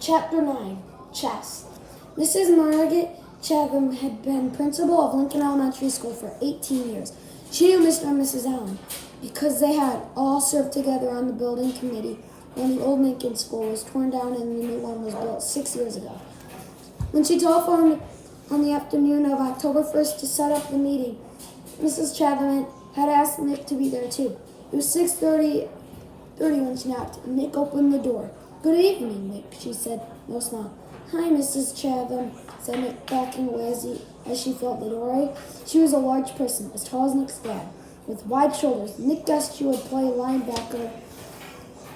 Chapter 9, Chess. Mrs. Margaret Chatham had been principal of Lincoln Elementary School for 18 years. She knew Mr. and Mrs. Allen because they had all served together on the building committee when the old Lincoln School was torn down and the new one was built 6 years ago. When she telephoned on the afternoon of October 1st to set up the meeting, Mrs. Chatham had asked Nick to be there too. It was 6:30 when she knocked, and Nick opened the door. "Good evening, Nick," she said, no smile. "Hi, Mrs. Chatham," said Nick, backing away as she felt the doorway. She was a large person, as tall as Nick's dad, with wide shoulders. Nick guessed she would play linebacker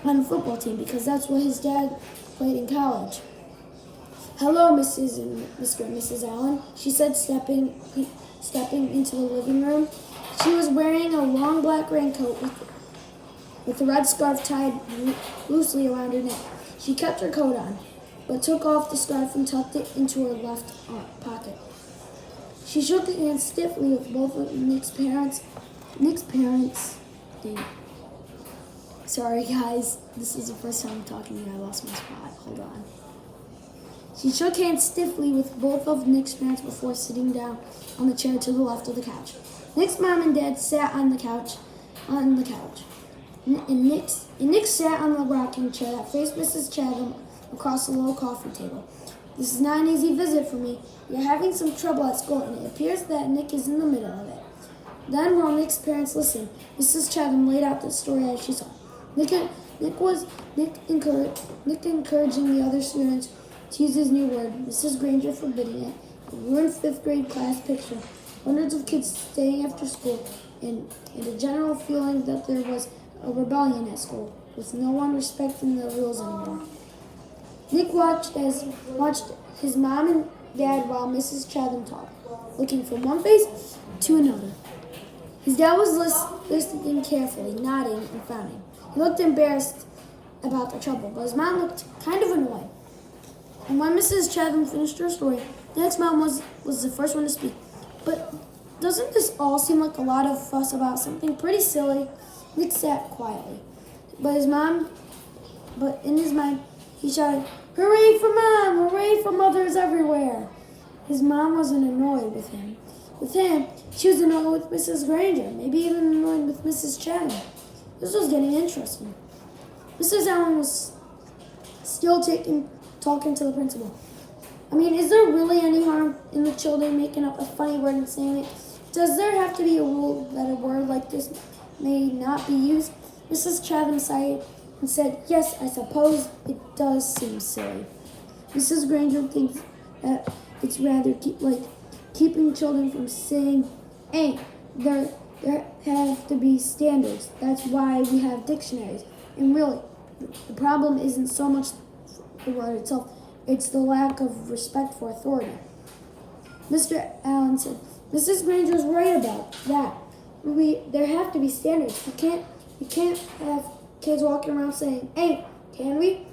on the football team because that's what his dad played in college. "Hello, Mrs. and Mr. and Mrs. Allen," she said, stepping into the living room. She was wearing a long black raincoat with a red scarf tied loosely around her neck. She kept her coat on, but took off the scarf and tucked it into her left pocket. She shook hands stiffly with both of Nick's parents. Sorry, guys. This is the first time I'm talking and I lost my spot. Hold on. She shook hands stiffly with both of Nick's parents before sitting down on the chair to the left of the couch. Nick's mom and dad sat on the couch. And Nick sat on the rocking chair that faced Mrs. Chatham across the low coffee table. "This is not an easy visit for me. We are having some trouble at school, and it appears that Nick is in the middle of it." Then, while Nick's parents listened, Mrs. Chatham laid out the story as she saw. Nick encouraging the other students to use his new word, Mrs. Granger forbidding it, a ruined fifth grade class picture, hundreds of kids staying after school, and a general feeling that there was a rebellion at school, with no one respecting the rules anymore. Nick watched his mom and dad while Mrs. Chatham talked, looking from one face to another. His dad was listening carefully, nodding and frowning. He looked embarrassed about the trouble, but his mom looked kind of annoyed. And when Mrs. Chatham finished her story, Nick's mom was the first one to speak. "But doesn't this all seem like a lot of fuss about something pretty silly?" Nick sat quietly, but in his mind, he shouted, "Hooray for Mom! Hooray for mothers everywhere!" His mom wasn't annoyed with him. With him, she was annoyed with Mrs. Granger, maybe even annoyed with Mrs. Chatham. This was getting interesting. Mrs. Allen was still talking to the principal. "I mean, is there really any harm in the children making up a funny word and saying it? Does there have to be a rule that a word like this may not be used?" Mrs. Chatham sighed and said, "Yes, I suppose it does seem silly." Mrs. Granger thinks that it's rather keeping children from saying ain't. There have to be standards. That's why we have dictionaries. And really, the problem isn't so much the word itself, it's the lack of respect for authority. Mr. Allen said, "Mrs. Granger's right about that. There have to be standards. We can't have kids walking around saying ain't, can we?"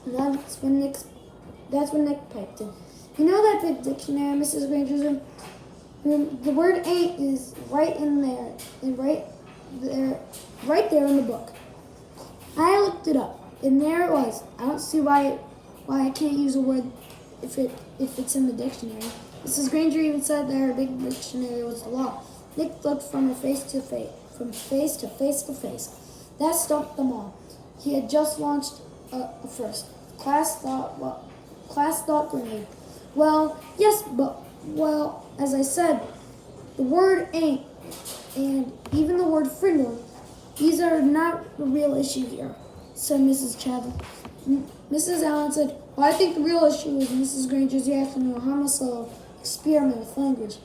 And that's when Nick piped in. "You know that big dictionary in Mrs. Granger's room? The word ain't is right in there, and right there in the book. I looked it up, and there it was. I don't see why I can't use a word if it's in the dictionary." Mrs. Granger even said that her big dictionary was the law. Nick looked from face to face. That stumped them all. He had just launched a first class thought grenade. "Well, yes, but as I said, the word ain't and even the word Frindle, these are not the real issue here," said Mrs. Chatham. Mrs. Allen said, "Well, I think the real issue is Mrs. Granger's reaction to a harmless little experiment with language.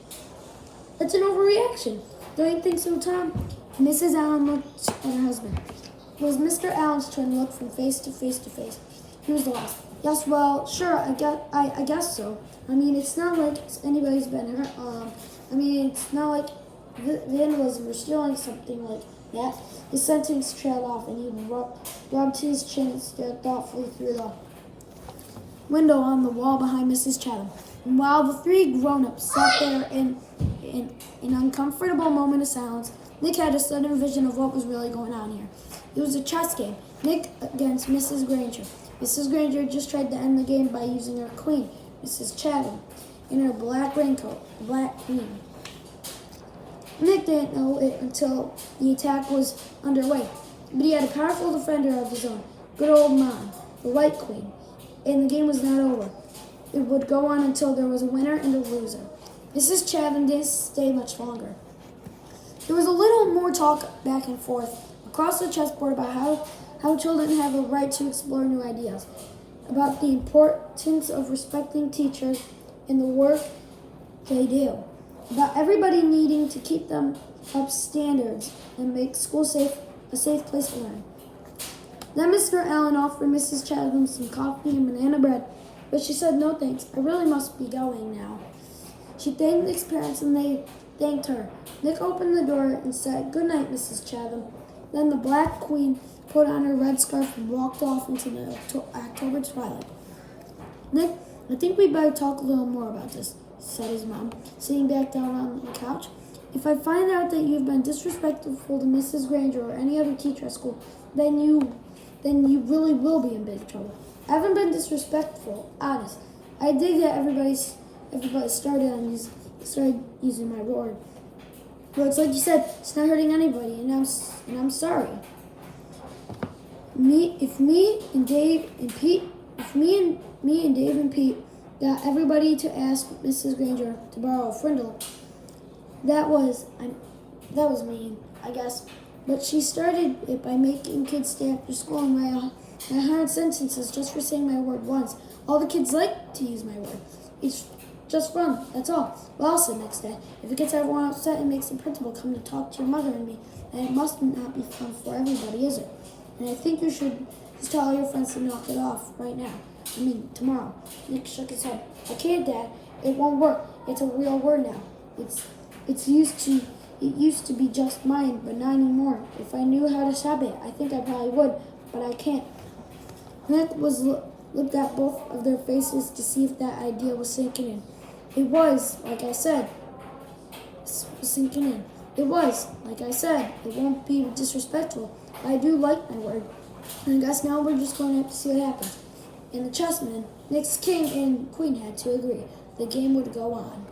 It's an overreaction. Don't you think so, Tom?" Mrs. Allen looked at her husband. It was Mr. Allen's turn to look from face to face. He was the last. "Yes, well, sure, I guess so. I mean, it's not like anybody's been hurt. It's not like vandalism or stealing, something like that." His sentence trailed off, and he rubbed his chin and stared thoughtfully through the window on the wall behind Mrs. Chatham. And while the three grown-ups sat there in an uncomfortable moment of silence, Nick had a sudden vision of what was really going on here. It was a chess game, Nick against Mrs. Granger. Mrs. Granger just tried to end the game by using her queen, Mrs. Chatham, in her black raincoat, the Black Queen. Nick didn't know it until the attack was underway, but he had a powerful defender of his own, good old Mom, the White Queen, and the game was not over. It would go on until there was a winner and a loser. Mrs. Chatham didn't stay much longer. There was a little more talk back and forth across the chessboard about how children have a right to explore new ideas, about the importance of respecting teachers and the work they do, about everybody needing to keep them up standards and make school a safe place to learn. Then Mr. Allen offered Mrs. Chatham some coffee and banana bread, but she said, "No thanks, I really must be going now." She thanked Nick's parents and they thanked her. Nick opened the door and said, "Good night, Mrs. Chatham." Then the Black Queen put on her red scarf and walked off into the October twilight. "Nick, I think we'd better talk a little more about this," said his mom, sitting back down on the couch. "If I find out that you've been disrespectful to Mrs. Granger or any other teacher at school, then you really will be in big trouble. I haven't been disrespectful, honest. I dig that everybody started using my word. But it's like you said, it's not hurting anybody, and I'm sorry. If me and Dave and Pete got everybody to ask Mrs. Granger to borrow a Frindle, that was mean, I guess. But she started it by making kids stay after school and write 100 sentences just for saying my word once. All the kids like to use my word. It's just fun, that's all." "Well," said next day, "if it gets everyone upset and makes the principal come to talk to your mother and me, then it must not be fun for everybody, is it? And I think you should just tell all your friends to knock it off right now. Tomorrow." Nick shook his head. "I can't, Dad. It won't work. It's a real word now. It used to be just mine, but not anymore. If I knew how to stop it, I think I probably would, but I can't." Nick looked at both of their faces to see if that idea was sinking in. It was, like I said, sinking in. It was, like I said, it won't be disrespectful. I do like my word. And I guess now we're just going to have to see what happens. And the chessmen, Nick's king and queen, had to agree. The game would go on.